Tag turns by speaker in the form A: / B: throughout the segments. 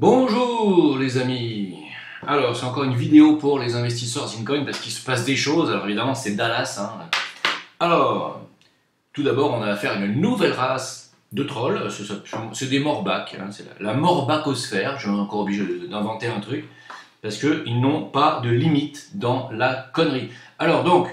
A: Bonjour les amis. Alors c'est encore une vidéo pour les investisseurs Zincoin parce qu'il se passe des choses. Alors évidemment c'est Dallas. Alors tout d'abord on a affaire à une nouvelle race de trolls. C'est des morbacs. C'est la morbacosphère. Je suis encore obligé d'inventer un truc parce qu'ils n'ont pas de limite dans la connerie. Alors donc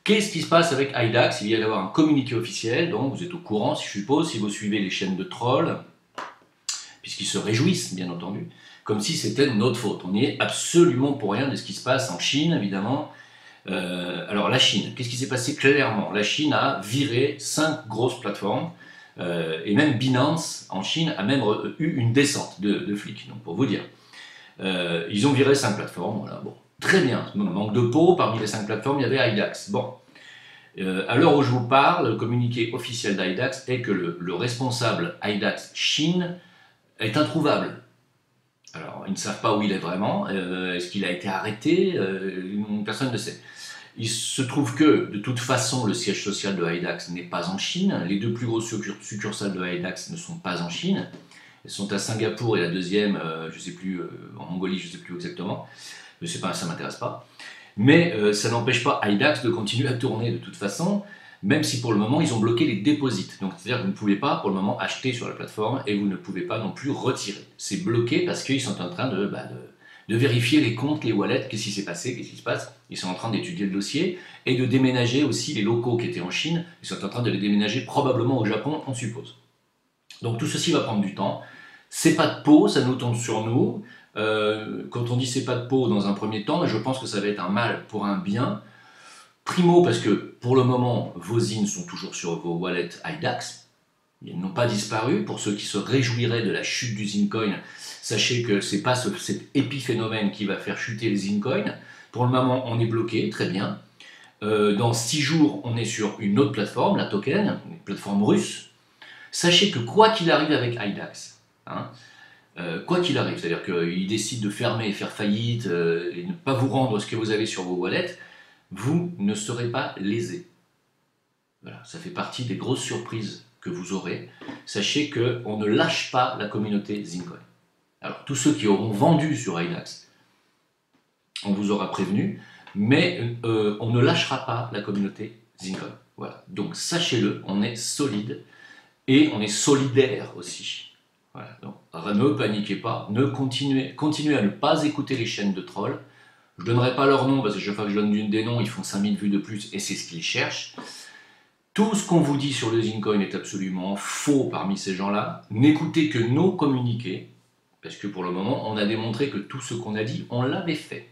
A: qu'est-ce qui se passe avec IDAX? Il vient d'avoir un communiqué officiel. Donc vous êtes au courant, si je suppose, si vous suivez les chaînes de trolls, puisqu'ils se réjouissent, bien entendu, comme si c'était de notre faute. On n'y est absolument pour rien de ce qui se passe en Chine, évidemment. Alors la Chine, qu'est-ce qui s'est passé clairement? La Chine a viré 5 grosses plateformes, et même Binance, en Chine, a même eu une descente de flics, donc pour vous dire. Ils ont viré 5 plateformes, voilà, bon, très bien. Manque de peau, parmi les 5 plateformes, il y avait IDAX. Bon. À l'heure où je vous parle, le communiqué officiel d'IDAX est que le responsable IDAX Chine est introuvable. Alors, ils ne savent pas où il est vraiment. Est-ce qu'il a été arrêté? Personne ne sait. Il se trouve que, de toute façon, le siège social de IDAX n'est pas en Chine. Les deux plus grosses succursales de IDAX ne sont pas en Chine. Elles sont à Singapour et la deuxième, je ne sais plus, en Mongolie, je ne sais plus exactement. Mais ça ne m'intéresse pas. Mais ça n'empêche pas IDAX de continuer à tourner de toute façon, même si pour le moment ils ont bloqué les déposits. Donc c'est-à-dire que vous ne pouvez pas pour le moment acheter sur la plateforme et vous ne pouvez pas non plus retirer. C'est bloqué parce qu'ils sont en train de vérifier les comptes, les wallets, qu'est-ce qui s'est passé, qu'est-ce qui se passe. Ils sont en train d'étudier le dossier et de déménager aussi les locaux qui étaient en Chine. Ils sont en train de les déménager probablement au Japon, on suppose. Donc tout ceci va prendre du temps. C'est pas de peau, ça nous tombe sur nous. Quand on dit c'est pas de peau dans un premier temps, je pense que ça va être un mal pour un bien. Primo, parce que pour le moment, vos zines sont toujours sur vos wallets IDAX. Ils n'ont pas disparu. Pour ceux qui se réjouiraient de la chute du Zincoin, sachez que ce n'est pas cet épiphénomène qui va faire chuter les Zincoin. Pour le moment, on est bloqué, très bien. Dans 6 jours, on est sur une autre plateforme, la Token, une plateforme russe. Sachez que quoi qu'il arrive avec IDAX, quoi qu'il arrive, c'est-à-dire qu'ils décident de fermer et faire faillite et ne pas vous rendre ce que vous avez sur vos wallets, vous ne serez pas lésé. Voilà, ça fait partie des grosses surprises que vous aurez. Sachez qu'on ne lâche pas la communauté Zincoin. Alors, tous ceux qui auront vendu sur IDAX, on vous aura prévenu, mais on ne lâchera pas la communauté Zincoin. Voilà, donc sachez-le, on est solide et on est solidaire aussi. Voilà, donc ne paniquez pas, continuez à ne pas écouter les chaînes de trolls. Je ne donnerai pas leur nom parce que chaque fois que je donne des noms, ils font 5000 vues de plus et c'est ce qu'ils cherchent. Tout ce qu'on vous dit sur le Zincoin est absolument faux parmi ces gens-là. N'écoutez que nos communiqués, parce que pour le moment, on a démontré que tout ce qu'on a dit, on l'avait fait.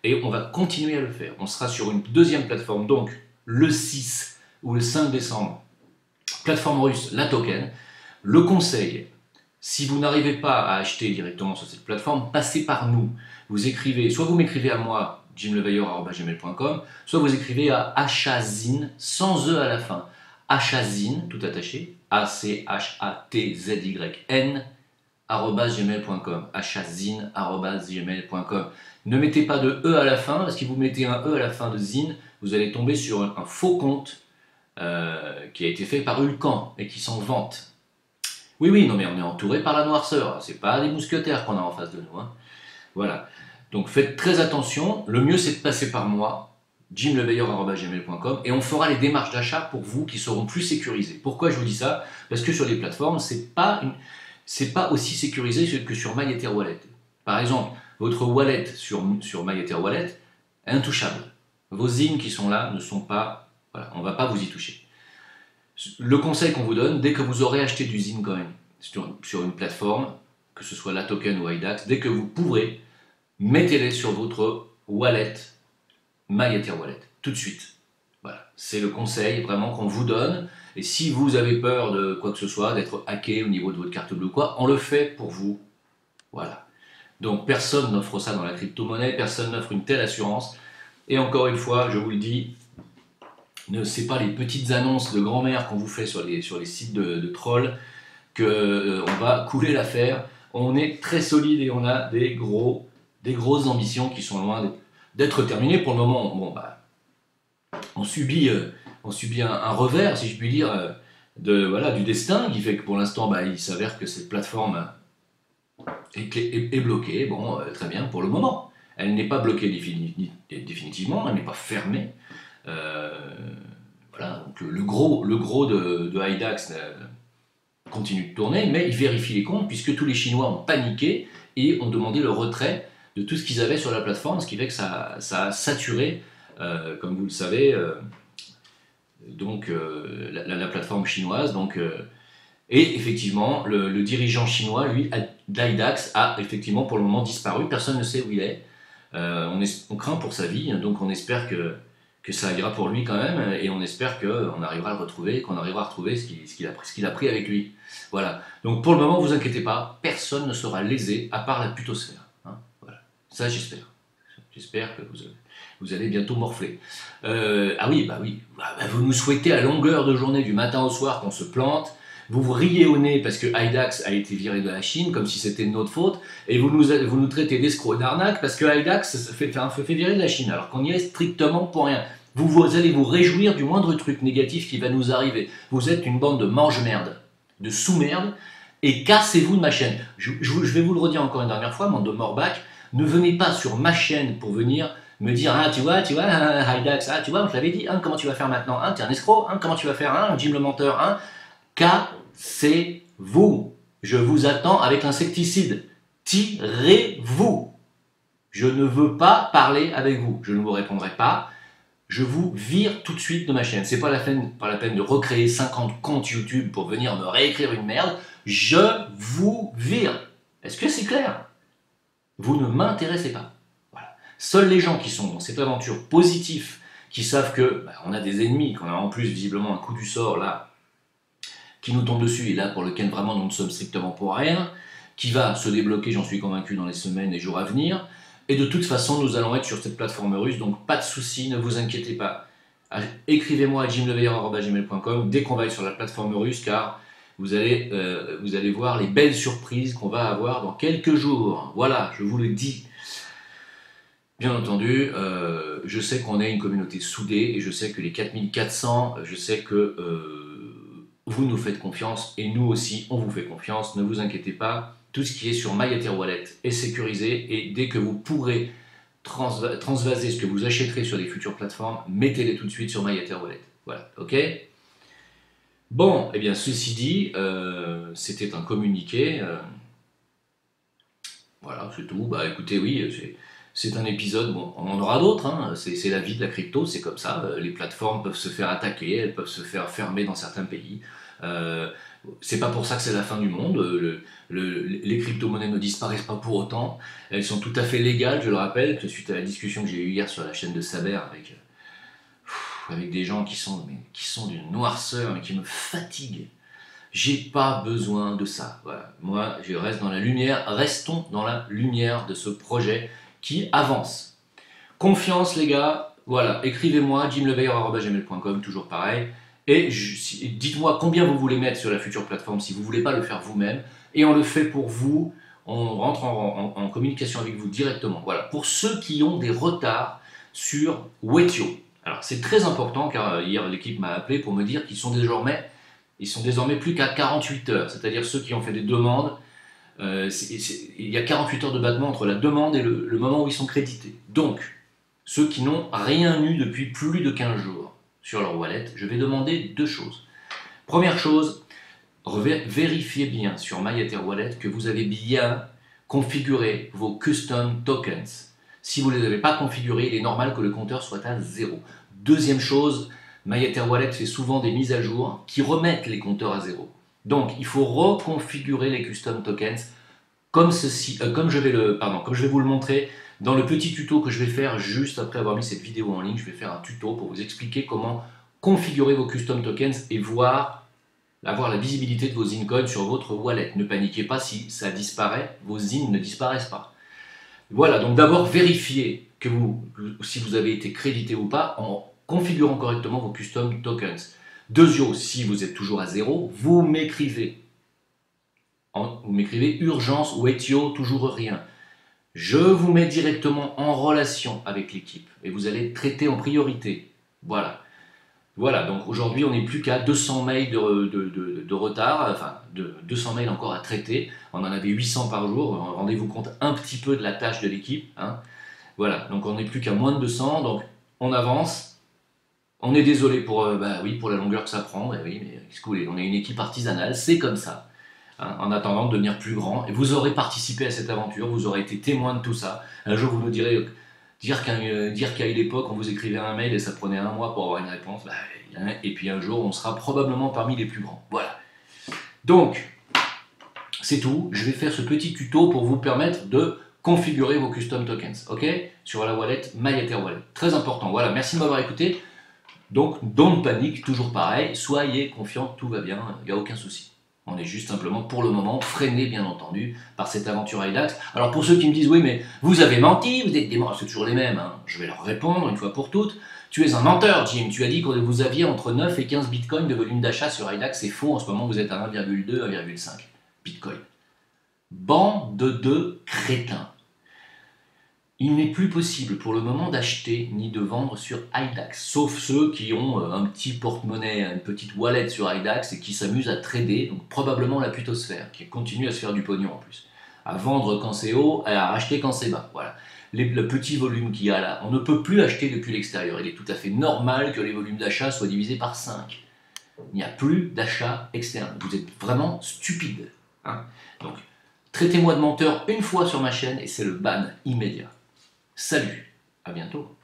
A: Et on va continuer à le faire. On sera sur une deuxième plateforme, donc le 6 ou le 5 décembre. Plateforme russe, la Token. Le conseil, si vous n'arrivez pas à acheter directement sur cette plateforme, passez par nous. Vous écrivez, soit vous m'écrivez à moi, jimleveilleur@gmail.com, soit vous écrivez à achazine, sans E à la fin. Achazine, tout attaché, ACHATZYN, @gmail.com. achazine@gmail.com. Ne mettez pas de E à la fin, parce que si vous mettez un E à la fin de zine, vous allez tomber sur un faux compte qui a été fait par Ulcan et qui s'en vante. Oui, non mais on est entouré par la noirceur, c'est pas des mousquetaires qu'on a en face de nous. Voilà, donc faites très attention, le mieux c'est de passer par moi, jimleveilleur@gmail.com, et on fera les démarches d'achat pour vous qui seront plus sécurisées. Pourquoi je vous dis ça? Parce que sur les plateformes, c'est pas aussi sécurisé que sur MyEtherWallet. Par exemple, votre wallet sur MyEtherWallet est intouchable. Vos zines qui sont là ne sont pas... Voilà, on ne va pas vous y toucher. Le conseil qu'on vous donne, dès que vous aurez acheté du Zincoin sur une plateforme, que ce soit la Token ou IDAX, dès que vous pourrez, mettez-les sur votre wallet, MyEtherWallet, tout de suite. Voilà, c'est le conseil vraiment qu'on vous donne. Et si vous avez peur de quoi que ce soit, d'être hacké au niveau de votre carte bleue ou quoi, on le fait pour vous. Voilà. Donc personne n'offre ça dans la crypto-monnaie, personne n'offre une telle assurance. Et encore une fois, je vous le dis, ne c'est pas les petites annonces de grand-mère qu'on vous fait sur les sites de trolls qu'on va couler l'affaire. On est très solide et on a des grosses ambitions qui sont loin d'être terminées. Pour le moment, bon, on subit un revers, si je puis dire, du destin, qui fait que pour l'instant, il s'avère que cette plateforme est bloquée, bon, très bien pour le moment. Elle n'est pas bloquée définitivement, elle n'est pas fermée. Voilà, donc le gros de Hidax continue de tourner, mais il vérifie les comptes puisque tous les Chinois ont paniqué et ont demandé le retrait de tout ce qu'ils avaient sur la plateforme, ce qui fait que ça a saturé, comme vous le savez, la plateforme chinoise. Et effectivement, le dirigeant chinois, lui, d'Hidax, a effectivement pour le moment disparu. Personne ne sait où il est. On craint pour sa vie, donc on espère que ça ira pour lui quand même, et on espère qu'on arrivera à le retrouver, qu'on arrivera à retrouver ce qu'il a pris avec lui. Voilà. Donc pour le moment, vous inquiétez pas, personne ne sera lésé à part la putosphère. Hein, voilà. Ça, j'espère. J'espère que vous allez bientôt morfler. Ah oui, bah oui. Vous nous souhaitez à longueur de journée, du matin au soir, qu'on se plante. Vous vous riez au nez parce que Hidax a été viré de la Chine, comme si c'était de notre faute, et vous nous traitez d'escrocs et d'arnaques parce que Hidax se fait virer de la Chine, alors qu'on y est strictement pour rien. Vous allez vous réjouir du moindre truc négatif qui va nous arriver. Vous êtes une bande de mange-merde, de sous-merde, et cassez-vous de ma chaîne. Je vais vous le redire encore une dernière fois, bande de morbac, ne venez pas sur ma chaîne pour venir me dire, ah, tu vois, Hidax, ah, tu vois, je l'avais dit, hein, comment tu vas faire maintenant, hein, t'es un escroc, hein, comment tu vas faire, hein, Jim le menteur, hein, cassez-vous. Je vous attends avec l'insecticide. Tirez-vous. Je ne veux pas parler avec vous. Je ne vous répondrai pas. Je vous vire tout de suite de ma chaîne. C'est pas la peine de recréer 50 comptes YouTube pour venir me réécrire une merde. Je vous vire. Est-ce que c'est clair? Vous ne m'intéressez pas. Voilà. Seuls les gens qui sont dans cette aventure positifs, qui savent que on a des ennemis, qu'on a en plus visiblement un coup du sort là, qui nous tombe dessus et là pour lequel vraiment nous ne sommes strictement pour rien, qui va se débloquer, j'en suis convaincu, dans les semaines et jours à venir. Et de toute façon, nous allons être sur cette plateforme russe, donc pas de souci, ne vous inquiétez pas. Écrivez-moi à jimleveilleur@gmail.com dès qu'on va être sur la plateforme russe, car vous allez voir les belles surprises qu'on va avoir dans quelques jours. Voilà, je vous le dis. Bien entendu, je sais qu'on est une communauté soudée, et je sais que les 4400, je sais que vous nous faites confiance, et nous aussi, on vous fait confiance, ne vous inquiétez pas. Tout ce qui est sur MyEtherWallet est sécurisé, et dès que vous pourrez transvaser ce que vous achèterez sur les futures plateformes, mettez-les tout de suite sur MyEtherWallet. Voilà, ok? Bon, eh bien, ceci dit, c'était un communiqué. Voilà, c'est tout. Bah écoutez, oui, c'est un épisode, bon, on en aura d'autres, hein. C'est la vie de la crypto, c'est comme ça. Les plateformes peuvent se faire attaquer, elles peuvent se faire fermer dans certains pays. C'est pas pour ça que c'est la fin du monde. Les crypto-monnaies ne disparaissent pas pour autant. Elles sont tout à fait légales, je le rappelle, suite à la discussion que j'ai eue hier sur la chaîne de Saber avec des gens qui sont d'une noirceur, mais qui me fatiguent. J'ai pas besoin de ça. Voilà. Moi, je reste dans la lumière. Restons dans la lumière de ce projet qui avance. Confiance, les gars. Voilà, écrivez-moi, jimleveilleur@gmail.com, toujours pareil. Et dites-moi combien vous voulez mettre sur la future plateforme si vous ne voulez pas le faire vous-même. Et on le fait pour vous. On rentre en communication avec vous directement. Voilà, pour ceux qui ont des retards sur Wetio. Alors, c'est très important, car hier, l'équipe m'a appelé pour me dire qu'ils sont désormais plus qu'à 48 heures. C'est-à-dire ceux qui ont fait des demandes. Il y a 48 heures de battement entre la demande et le moment où ils sont crédités. Donc, ceux qui n'ont rien eu depuis plus de 15 jours sur leur wallet, je vais demander deux choses. Première chose, vérifiez bien sur MyEtherWallet que vous avez bien configuré vos custom tokens. Si vous ne les avez pas configurés, il est normal que le compteur soit à 0. Deuxième chose, MyEtherWallet fait souvent des mises à jour qui remettent les compteurs à 0. Donc, il faut reconfigurer les custom tokens comme ceci, comme je vais vous le montrer dans le petit tuto que je vais faire juste après avoir mis cette vidéo en ligne. Je vais faire un tuto pour vous expliquer comment configurer vos custom tokens et avoir la visibilité de vos incoins sur votre wallet. Ne paniquez pas si ça disparaît, vos in ne disparaissent pas. Voilà, donc d'abord vérifiez si vous avez été crédité ou pas en configurant correctement vos custom tokens. Deuxièmement, si vous êtes toujours à 0, vous m'écrivez. Vous m'écrivez urgence ou Wetio, toujours rien. Je vous mets directement en relation avec l'équipe et vous allez traiter en priorité. Voilà. Voilà, donc aujourd'hui on n'est plus qu'à 200 mails de retard, enfin 200 mails encore à traiter. On en avait 800 par jour, rendez-vous compte un petit peu de la tâche de l'équipe, hein. Voilà, donc on n'est plus qu'à moins de 200, donc on avance. On est désolé pour, oui, pour la longueur que ça prend, oui, mais qu'est-ce que vous voulez, on est une équipe artisanale, c'est comme ça, hein, en attendant de devenir plus grand. Et vous aurez participé à cette aventure, vous aurez été témoin de tout ça. Un jour, vous nous direz, dire qu'à une époque, on vous écrivait un mail et ça prenait un mois pour avoir une réponse, et puis un jour, on sera probablement parmi les plus grands. Voilà. Donc, c'est tout. Je vais faire ce petit tuto pour vous permettre de configurer vos custom tokens, ok? Sur la wallet MyEtherWallet. Très important. Voilà, merci de m'avoir écouté. Donc, don't panique, toujours pareil, soyez confiants, tout va bien, il n'y a aucun souci. On est juste simplement, pour le moment, freiné, bien entendu, par cette aventure Hidax. Alors, pour ceux qui me disent, oui, mais vous avez menti, vous êtes des morts, c'est toujours les mêmes, hein. Je vais leur répondre une fois pour toutes. Tu es un menteur, Jim, tu as dit que vous aviez entre 9 et 15 bitcoins de volume d'achat sur Hidax, c'est faux, en ce moment, vous êtes à 1,2, 1,5 bitcoin. Bande de crétins. Il n'est plus possible pour le moment d'acheter ni de vendre sur Hidax, sauf ceux qui ont un petit porte-monnaie, une petite wallet sur Hidax et qui s'amusent à trader, donc probablement la putosphère, qui continue à se faire du pognon en plus, à vendre quand c'est haut et à racheter quand c'est bas. Voilà. Le petit volume qu'il y a là, on ne peut plus acheter depuis l'extérieur. Il est tout à fait normal que les volumes d'achat soient divisés par 5. Il n'y a plus d'achat externe. Vous êtes vraiment stupide, hein. Donc, traitez-moi de menteur une fois sur ma chaîne et c'est le ban immédiat. Salut, à bientôt.